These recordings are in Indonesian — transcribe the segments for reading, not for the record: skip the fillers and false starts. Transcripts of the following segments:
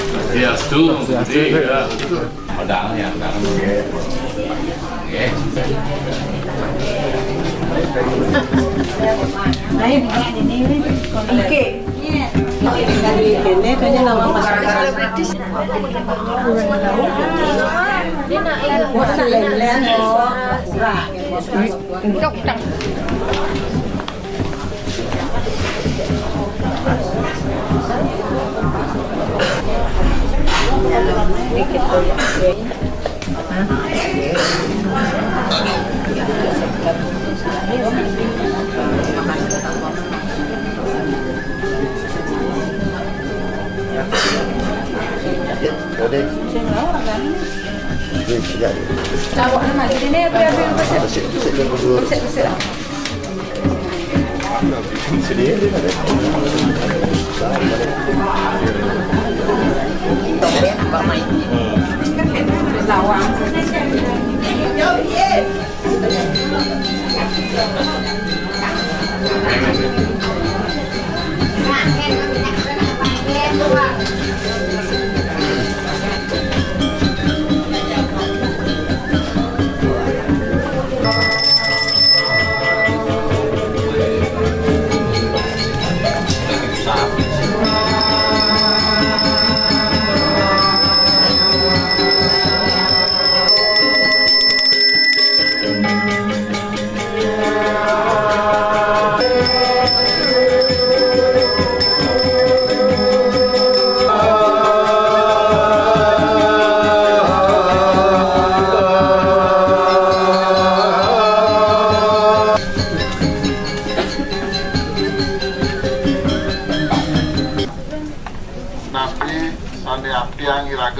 Swastiastu, pedangnya, pedang. Ini kayaknya nama masyarakat.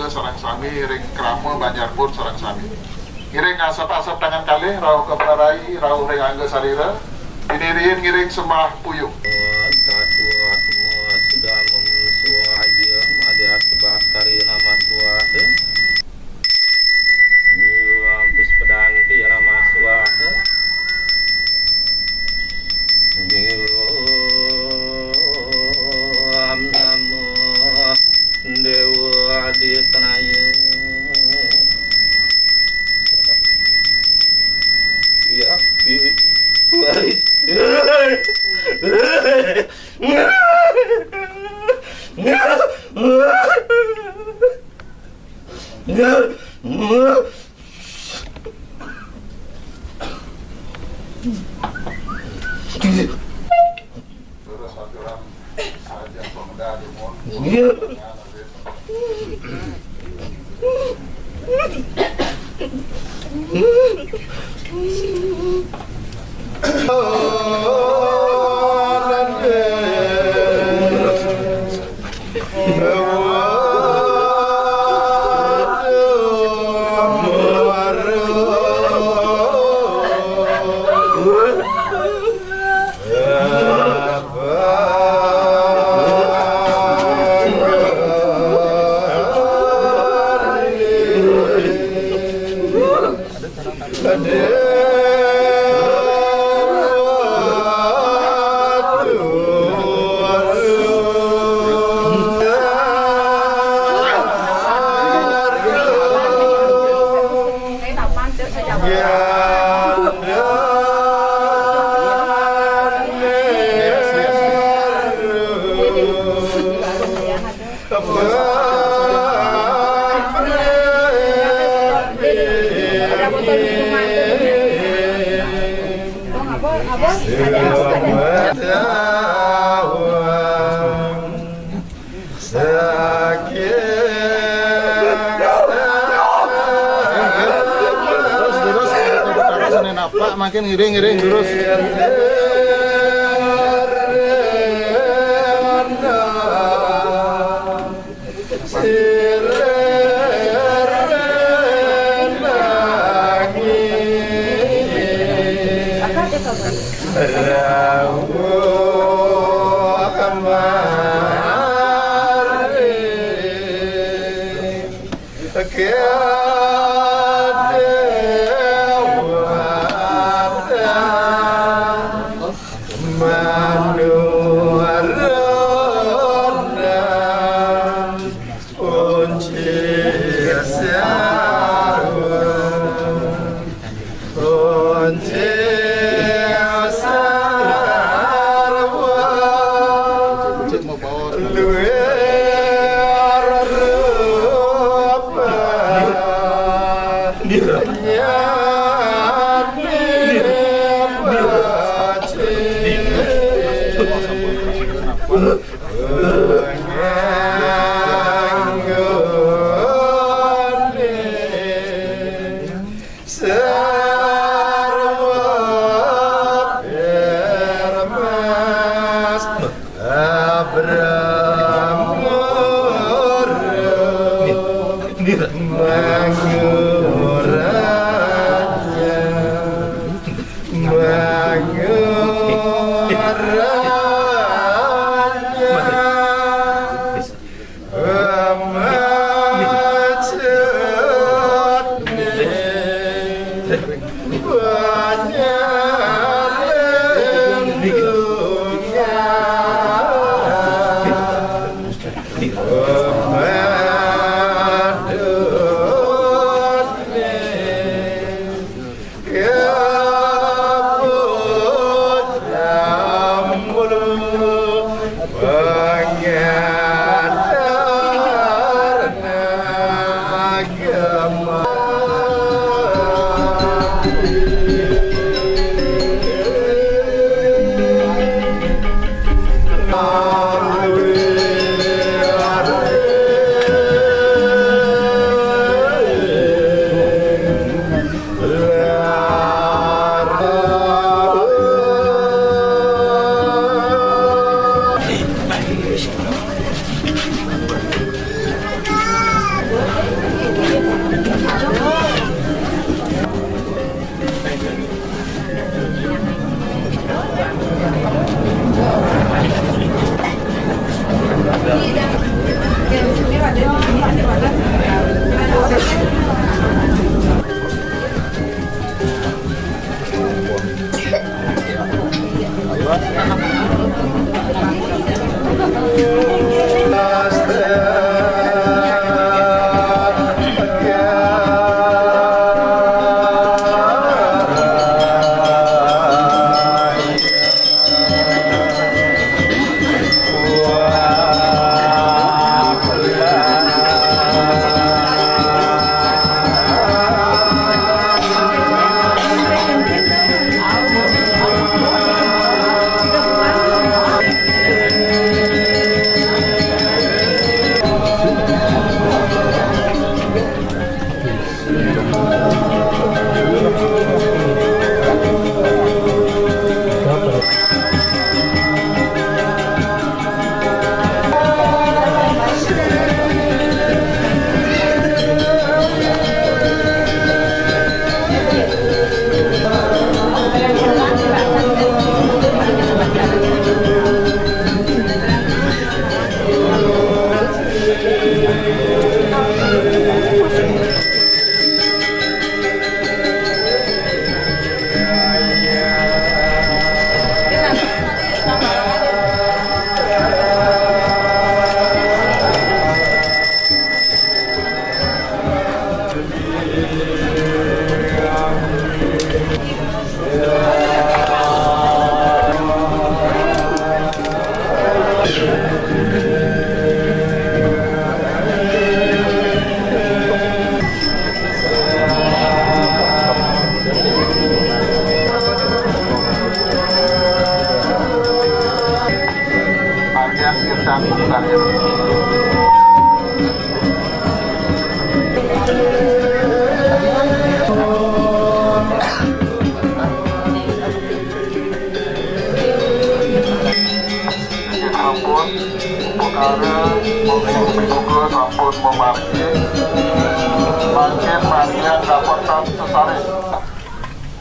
Sarang sami, ring krama Banjarpun sarang sami. Ngiring asap-asap tangan kalih, rauh keprarai, rauh ring angga sarira. Diniriin ngiring sembah puyuh. Sudah memsuah aja, ada sebab kari nama suah tu. Ampus pedang ti nama suah tu. Namo Dewa Adistanaya. Ya pi waris. Terus aturan saja pemuda dimon. Makin ngiring terus.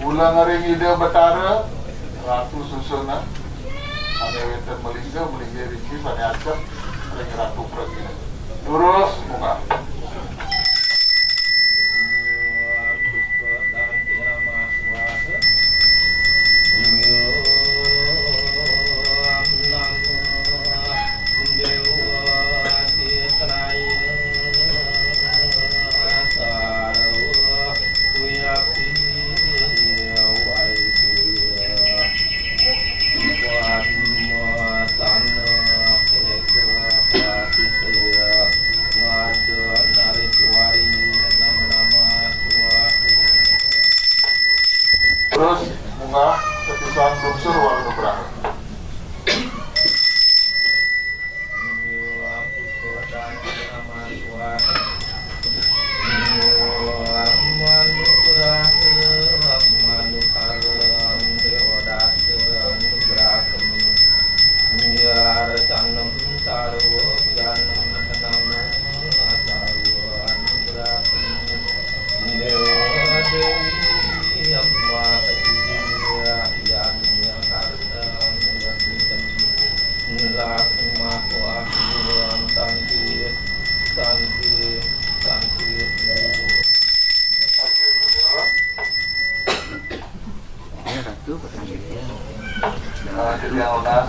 Ulang ngering ide betara Ratu Susuna Ane wenten melingga ringkis ane acap Ring Ratu Pragina Terus muka Buat muatan Santi, Santi, Santi. Jadi yang lunas.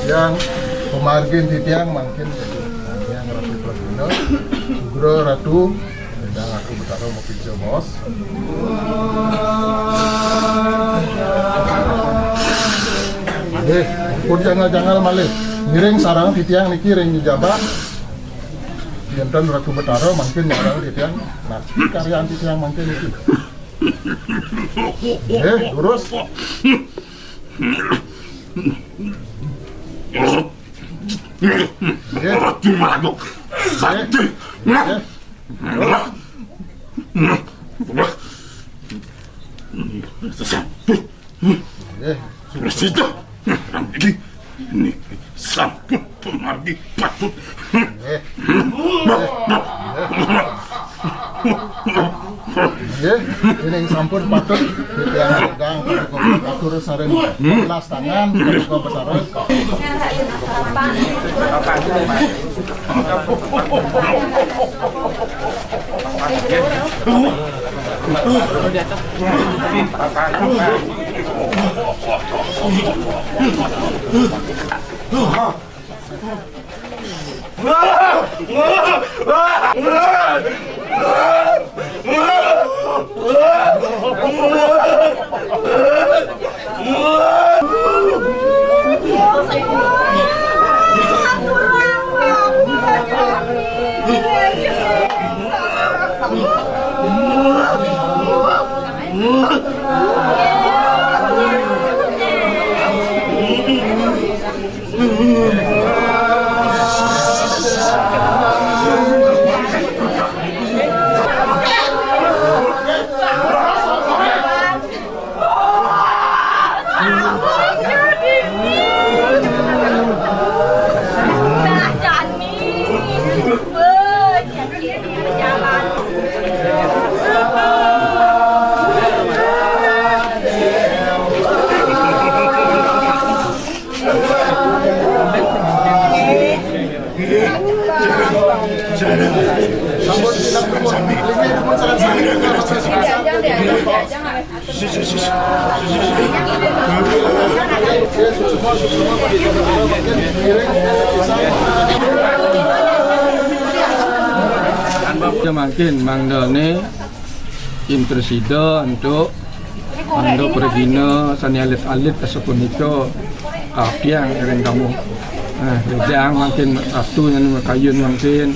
Yang pemargin titiang makin yang Ratu Prabino Sugro Ratu dan aku bertaruh makin jomos pun jangan malih miring sarang titiang niki ring jabat Yantan Ratu Betara makin sarang titiang nah karyaan titiang makin niki lurus ini sampun patut yang pegang atur sareng belas tangan kau besar Makin mangdane impresida untuk ando pergina sani alit-alit kesukunika kapiang keren kamu rejang makin satu yang kayun makin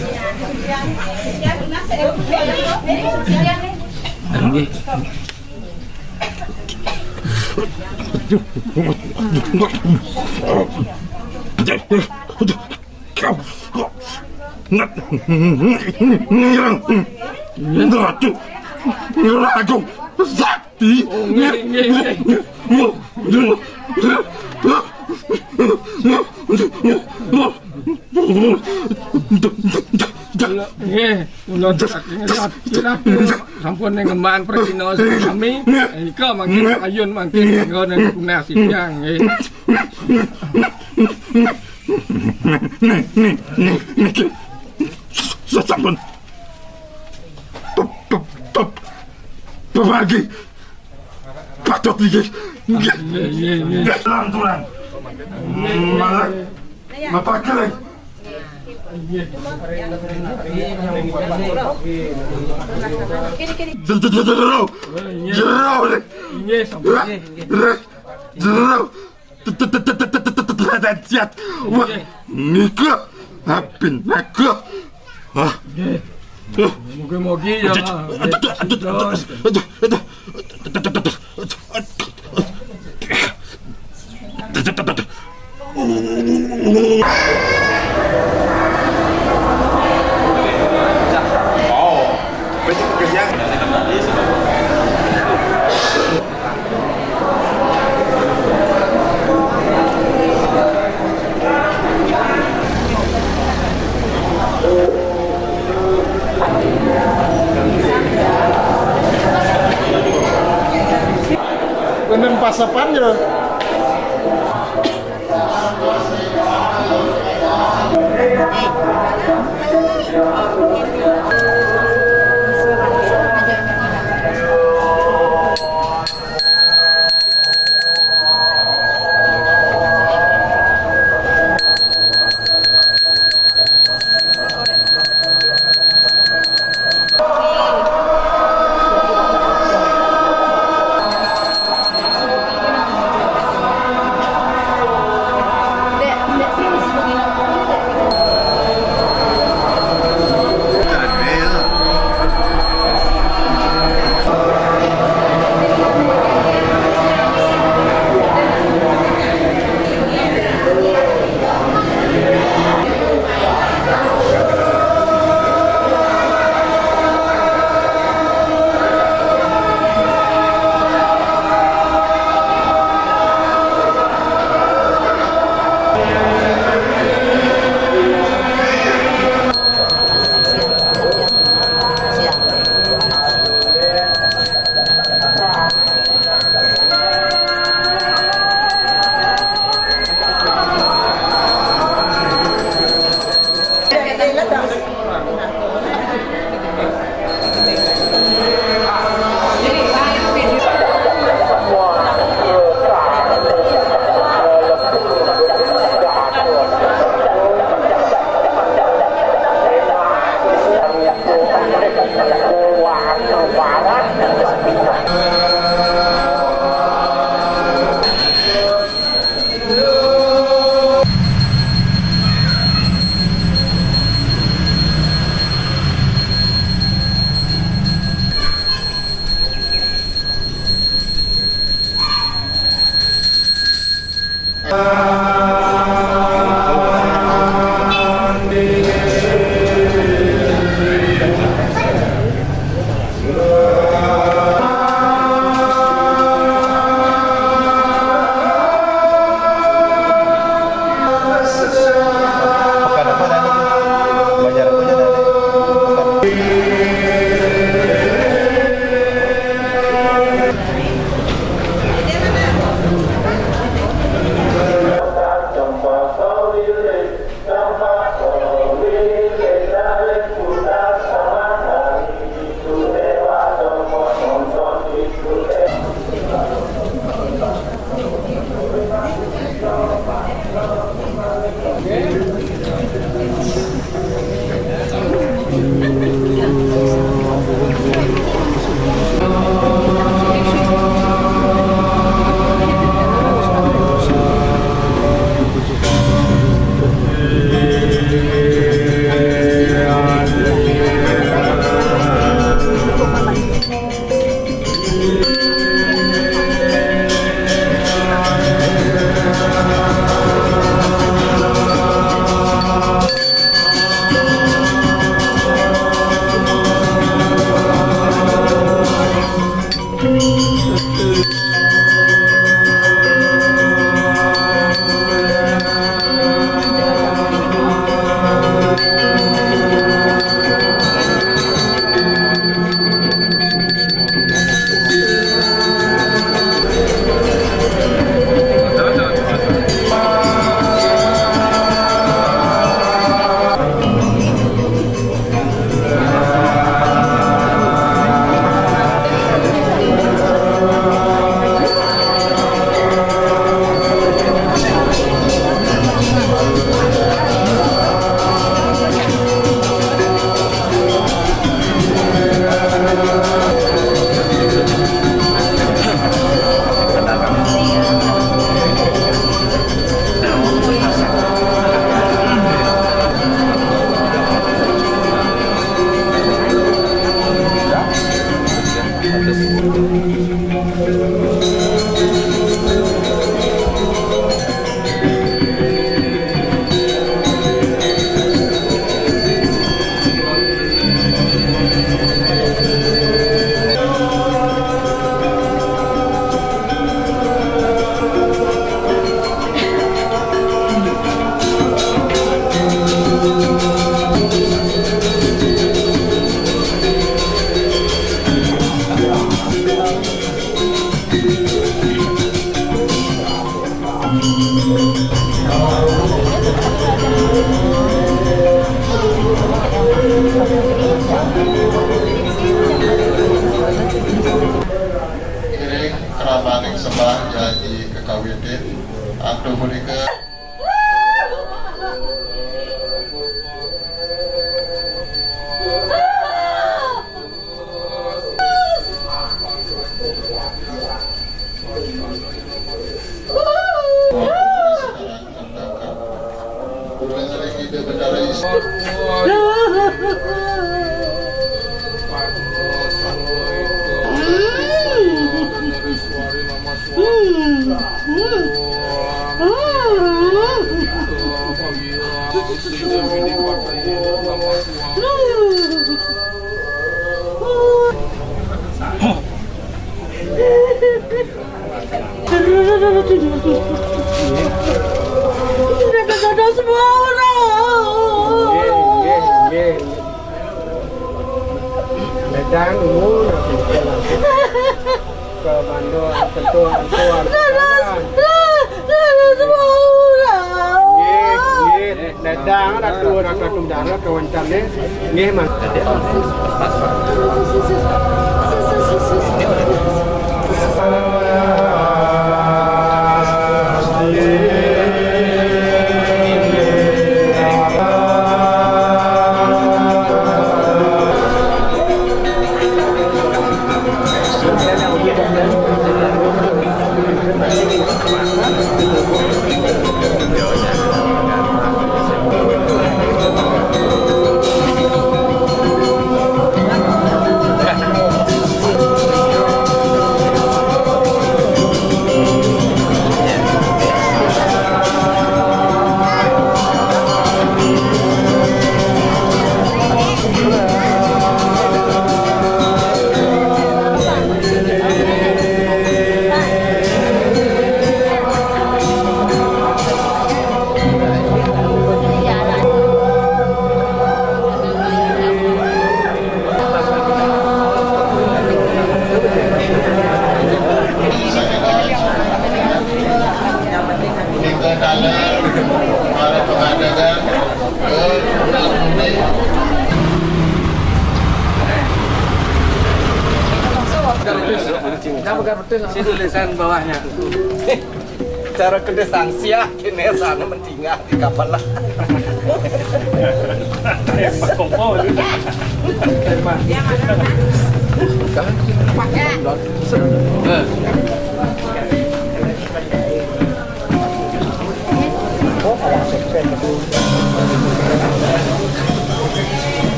nggih Ratu Sakti sampun yang kembang perkino kami ika makin ayun makin ngono nasi yang sampun top pagi patut iki tulang malah mapakale Mogi-mogi ya. Menen pasapan ya. Kiring keramaning sembah jadi kekawitin atau menikah. Semua orang. Ledang umur ke Bandung ketua ledang ada ketua darah kewancannya nggih Mas. Para pengadakan Si tulisan bawahnya. Cara kedai sanksiah kini sana mentinggal di kapal lah.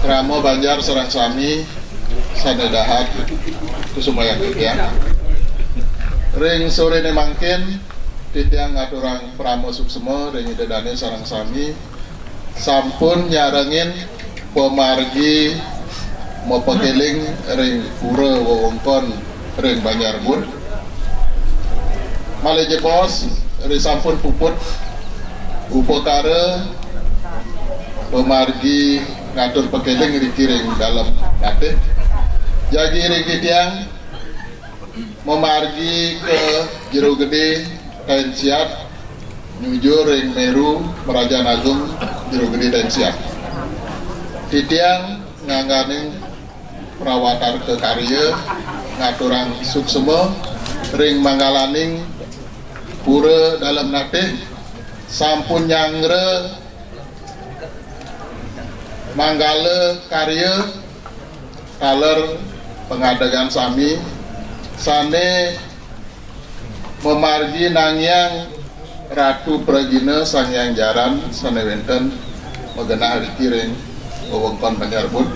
Ramo Banjar Serang Sami Sadedahat Kusumaya Ketiang Ring sore ne mangkin titiang ngaturang Pramo Suksemo ring dedane Sarang Sami sampun nyarengin pemargi mau pekeling ring pura wewengkon ring Banjarbun Maleje Pos ring sampun puput upakara pemargi ngatur pekeling dikiring dalam batik jadi ring tiang memargi ke Jero Gede Kain Siap menuju ring Meru Merajan Agung Jero Gede Kain Siap titiang ngangganing perawatan ke karya ngaturang suksema ring Manggalaning pura dalam natih sampun nyangre Manggala karya kaler pengadagan sami sane memargi nangyang Ratu Pragina Sangyang Jaran sane wenten megena hari kiring wewengkon Banjarbud.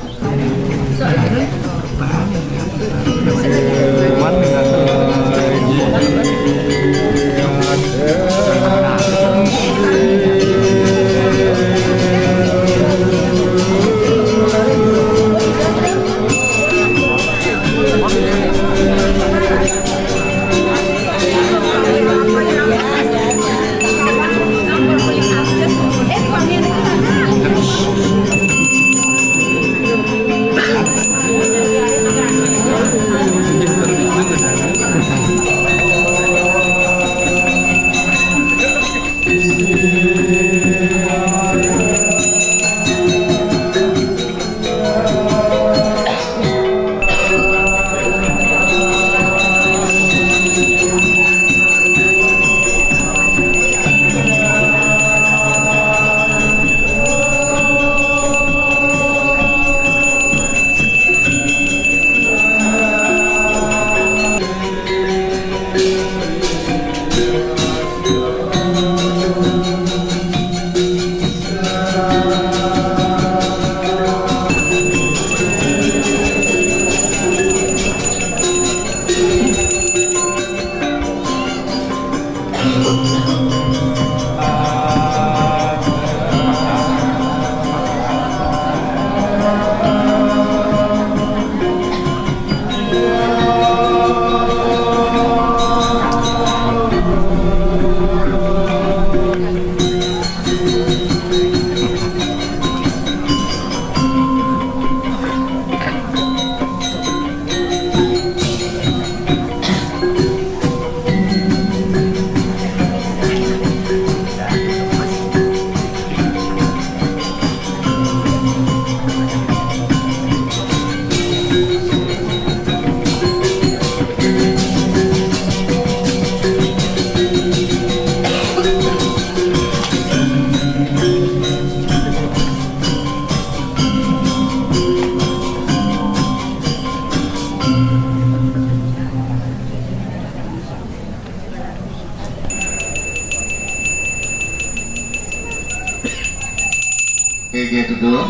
Gitu dulu.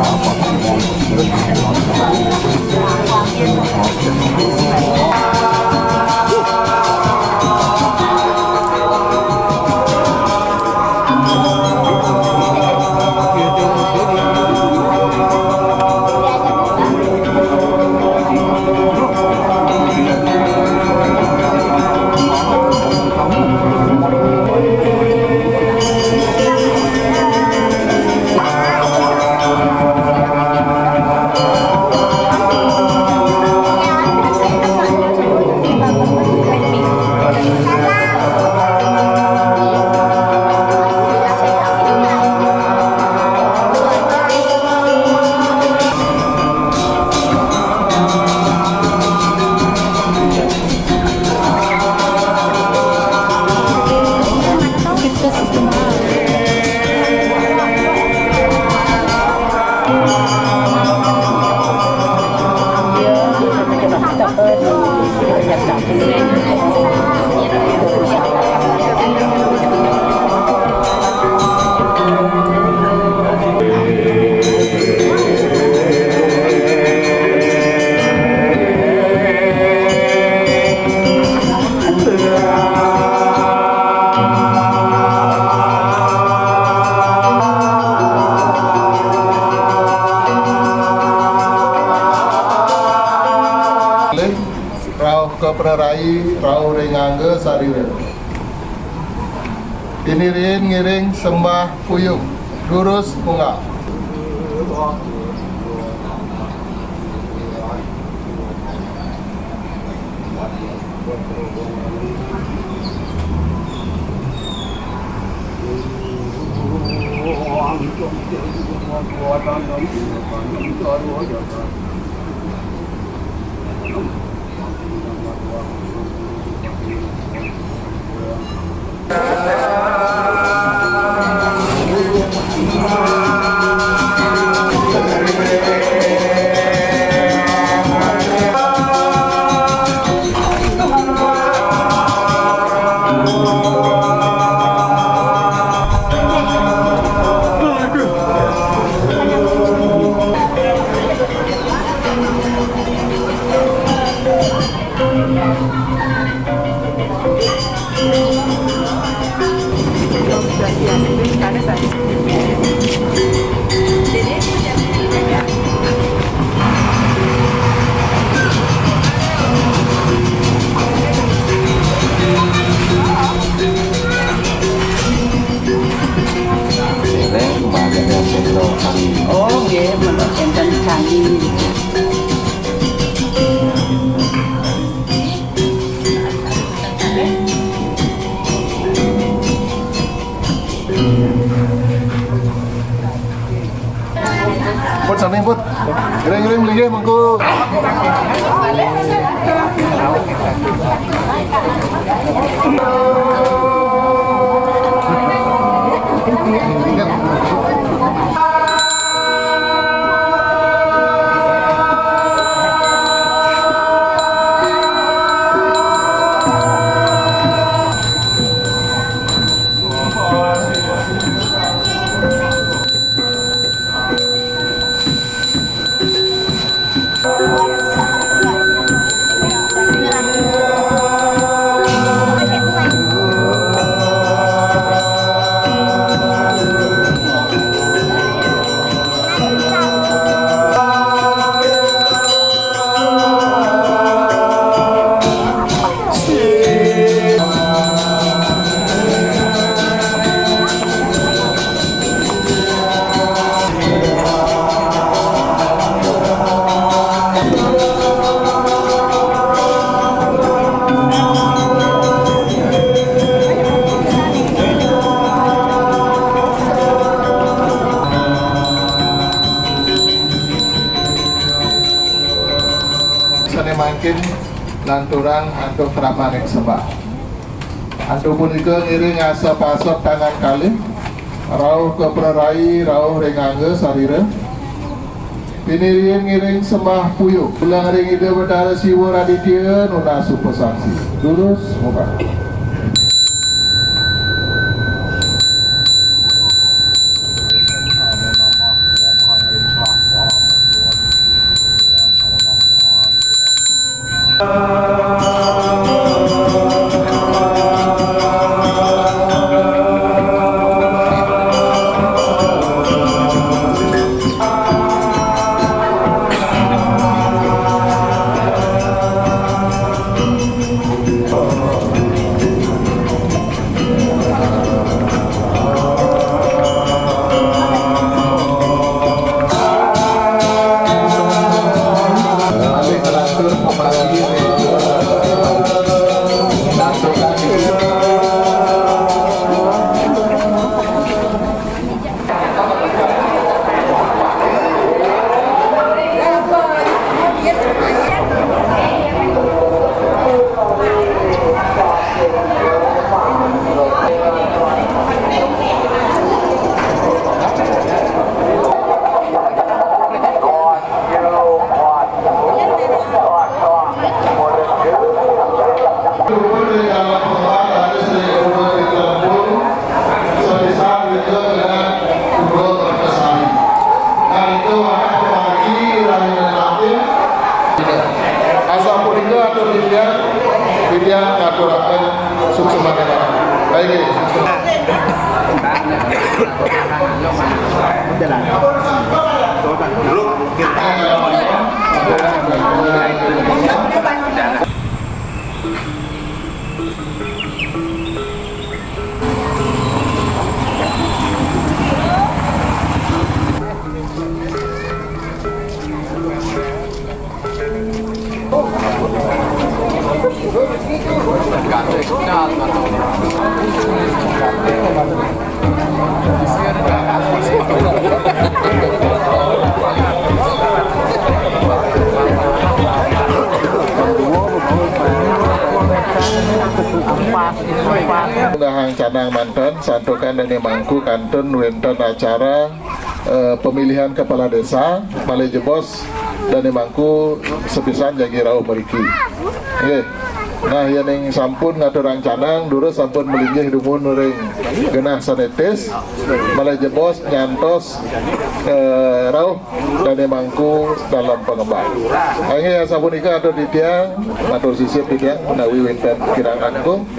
Apa Rau keperai rau rengangge sarire. Tinirin ngiring sembah puyung lurus bunga. Oh, nggih, menurut enten canggih. Put samping put. Giring-giring beli mangku. Sane mangkin lanturan antuk pramanik sembah. Antuk punika ngiring asap-asap tangan kalih rauh keperai rauh rengangge sarire. Pinirian ngiring sembah puyuh ulang ring ide Bathara Siwa Raditya nuna supesaksi. Lurus muka. Undangan Canang Manten, santukan dan mangku kantun wenten acara pemilihan kepala desa Malai Jebos dan mangku sepisan jagi rauh meriki. Okay. Nah yang sampun ngaturang Canang dulu sampun melinggih dumun ring genah sanetes Malai Jebos nyantos rauh dan mangku dalam pengembang. Akhirnya sampun ika atau ditiang ngatur sisip ditiang menawi wenten kirang angkung.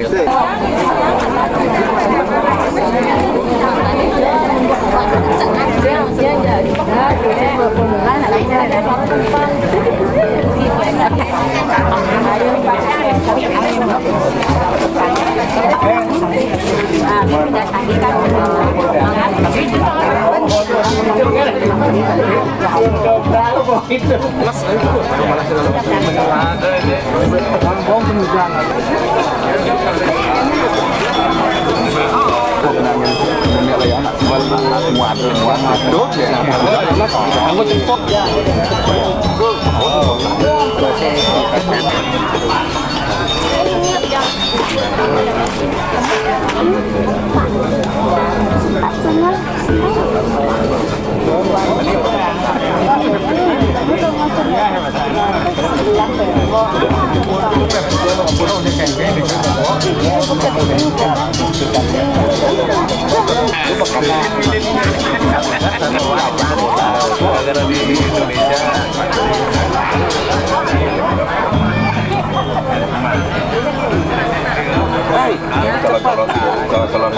Kalau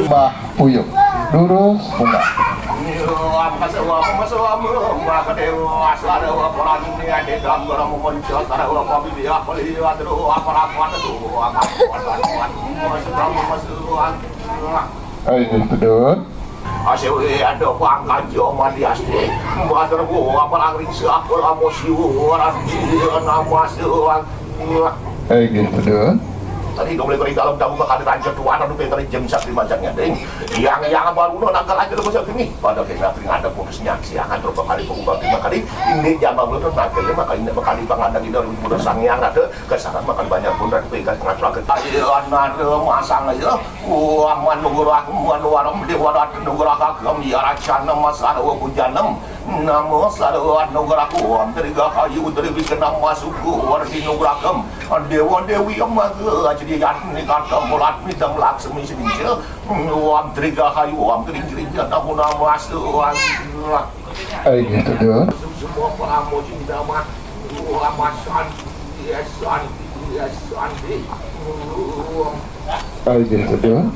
Mbah Puyuh. Lurus pundak. Ayo pedut. Asyik ada pangkat jaman di asli. Mater gua apalagi siapa emosi orang dia nama seorang. Ayo pedut. Tadi dong boleh dalam dalam bakal rancang tuan atau petri jam sakti macamnya ding. Yang baru nakal aja lo masa ini. Pada kita ada putusnya siangan terus kali pengubah lima kali. Ini jambang belum nakal lima kali ini kali pengandang ini dari muda sang yang ada kesaran makan banyak pun dan pegang ngatur ke ayo nade masang aja. Aman nugurah waram di warat nugurah kami aracana masara hujanem. Namo sarwa nugurah kuam dari gahayu dari bikenam masukku wardi nugurah kem. Dewa dewi amaga jadi yakni kata mulat midang laksmi sedingce wam triga hayu wam kering-kering namun nama asuhan Ayo pedut. semua pramu cinta mah lama santi Ayo pedut.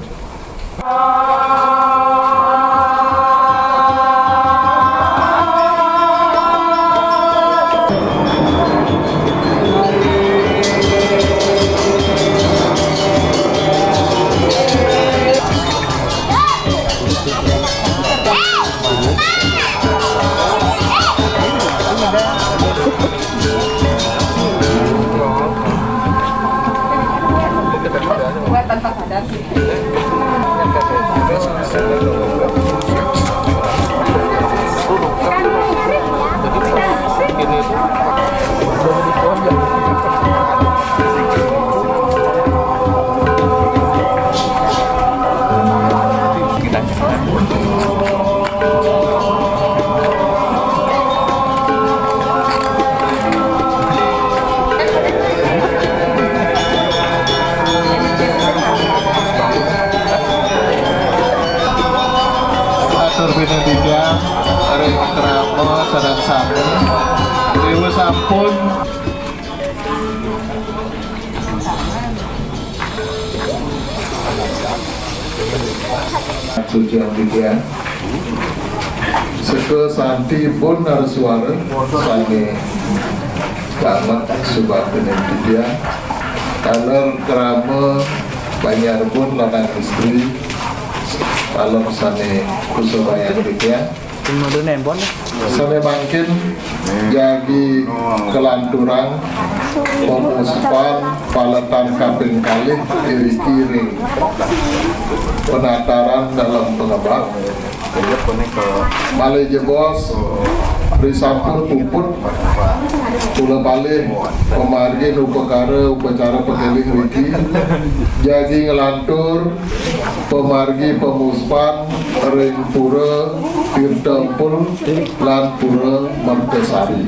tanpa sadar. Benedikta Ari Krama Sadang Sami Dewa sampun Sujian Vidya Seke Santi pun Narsuara Sami Selamat Subah Benedikta Kaler Krama Banyar pun Lanang Istri Alam sane kusubayang dikya sane bangkin jagi kelanturang pemuspan palatan kaping kali kiri-kiri penataran dalam pengebak Malai jebos Risampur puput Pula balik Pemargin upacara pekeling riki Jagi ngelantur Pemargi pemuspan Ring pura Tirtempul Lan pura Mertesari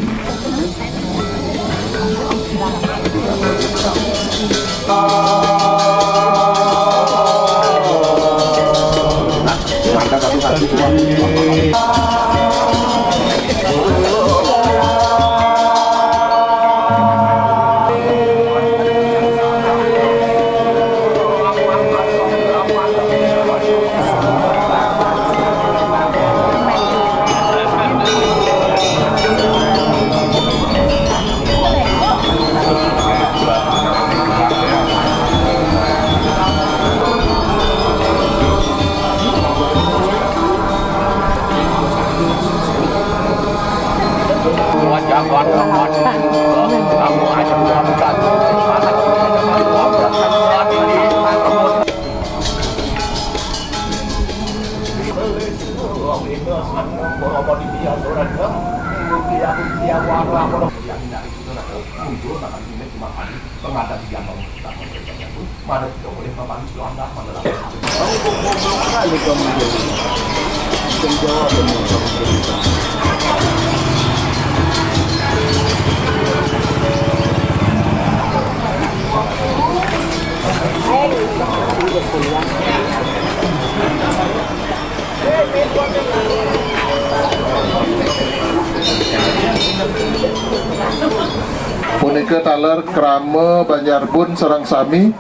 Punika taler krama Banjarbun sareng sami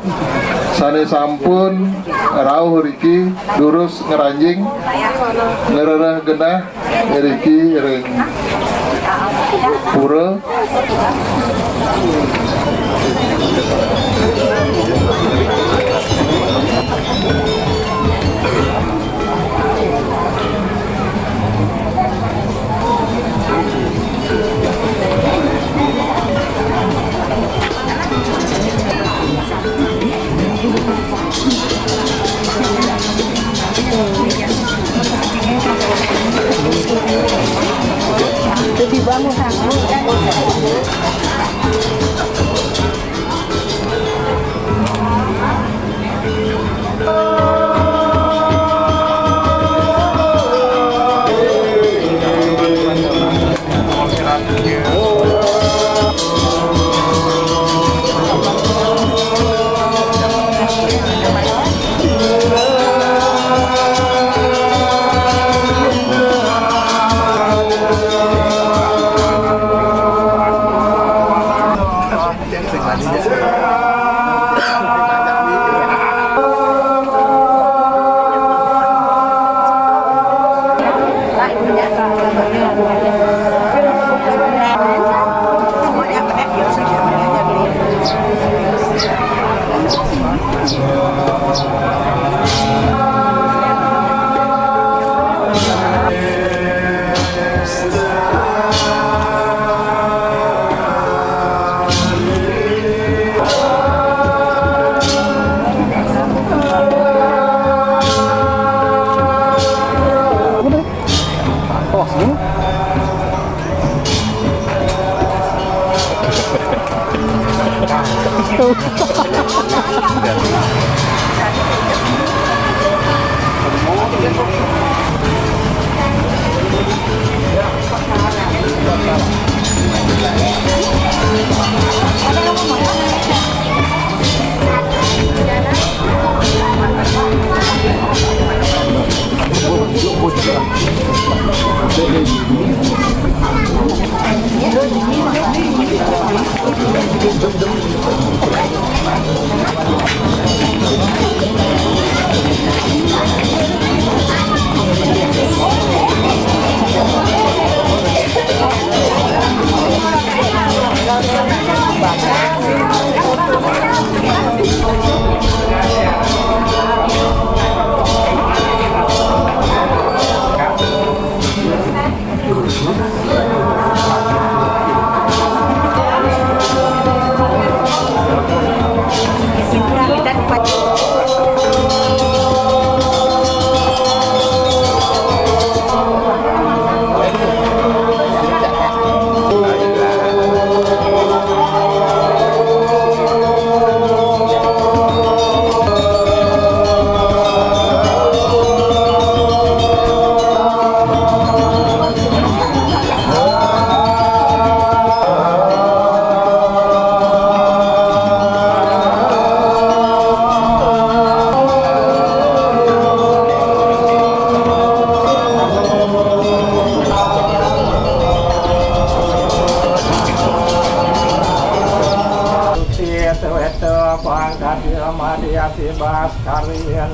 sane sampun rawuh riki durus ngeranjing ngerereh genah riki ring pura Lebih bangun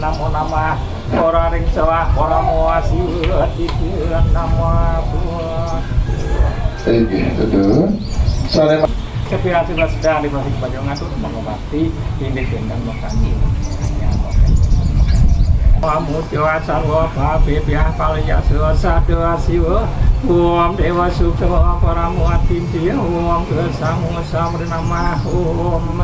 Namo namah ora ring sawah ora muasi dikeun nama Tuhan. Itu sare Kepiati sedang di balik baju ngatur mengobati ini dengan makani. Kamu jawa sarwa babe biah palaya sadwa siwa Om Dewa Sukma Paramuati Dia Om Kesamu Samrinama Om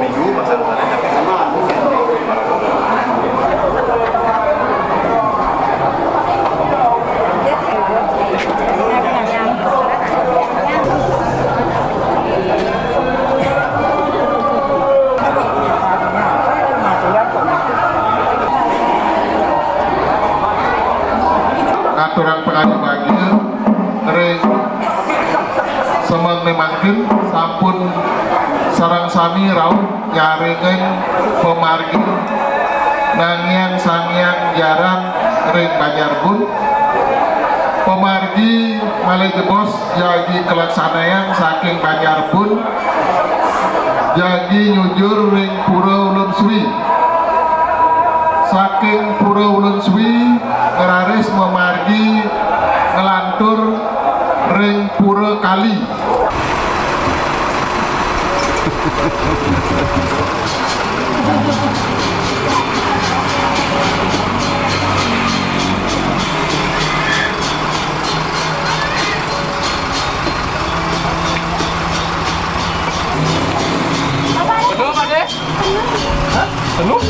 minggu masa depannya sampai sama. aturan pengadu bagian ring semang memangkin sampun sarang sami rauh nyarengen pemargi nangian sangian jaran ring Banjarbun pemargi malih jebos jagi kelaksanaan saking Banjarbun jagi nyujur ring Pura Ulun Suwi saking Pura Ulun Suwi ngeraris memargi ngelantur ring Pura Kali. Penuh Pak De? Hah? Penuh?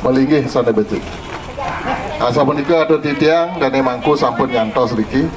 Melinggih sana betul. Asa punika ada titiang dan emangku sampun nyantos sedikit.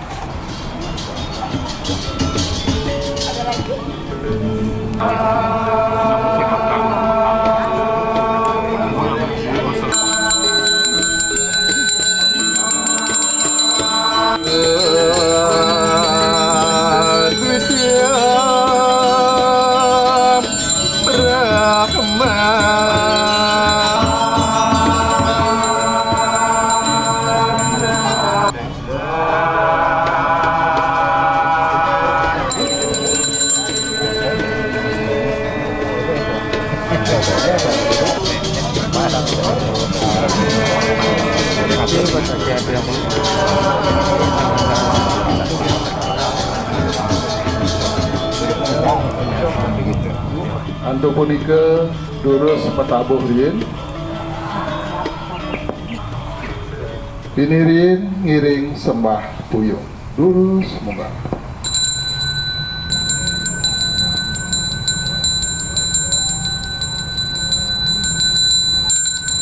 Antu punika durus petabuh rien. Pinirin ngiring sembah puyung. Durus moga.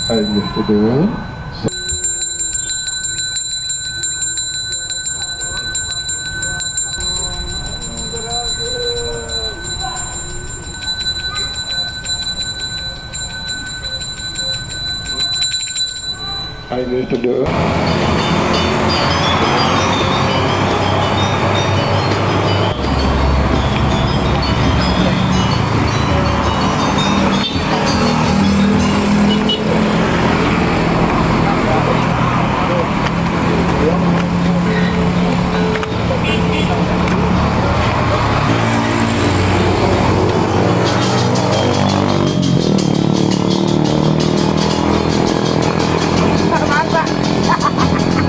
Ayo kedua. Ayo kedua. Masa.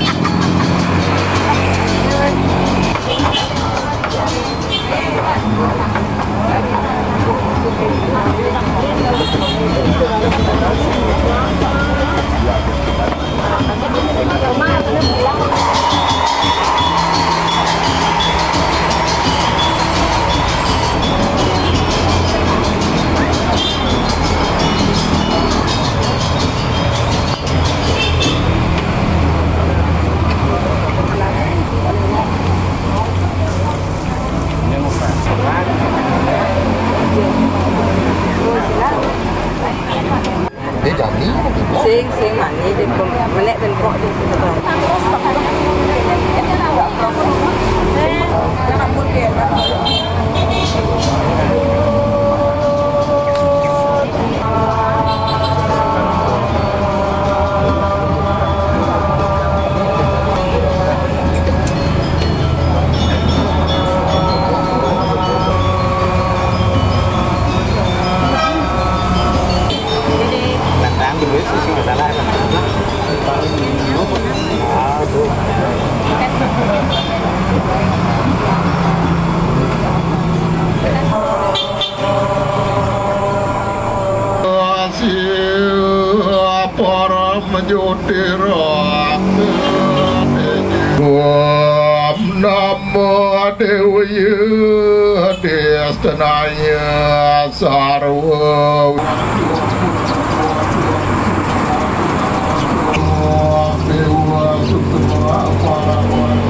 Yudhira Om Namo Devaya Destanaya Sarva Dewa Sutra Parawan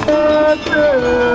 Ada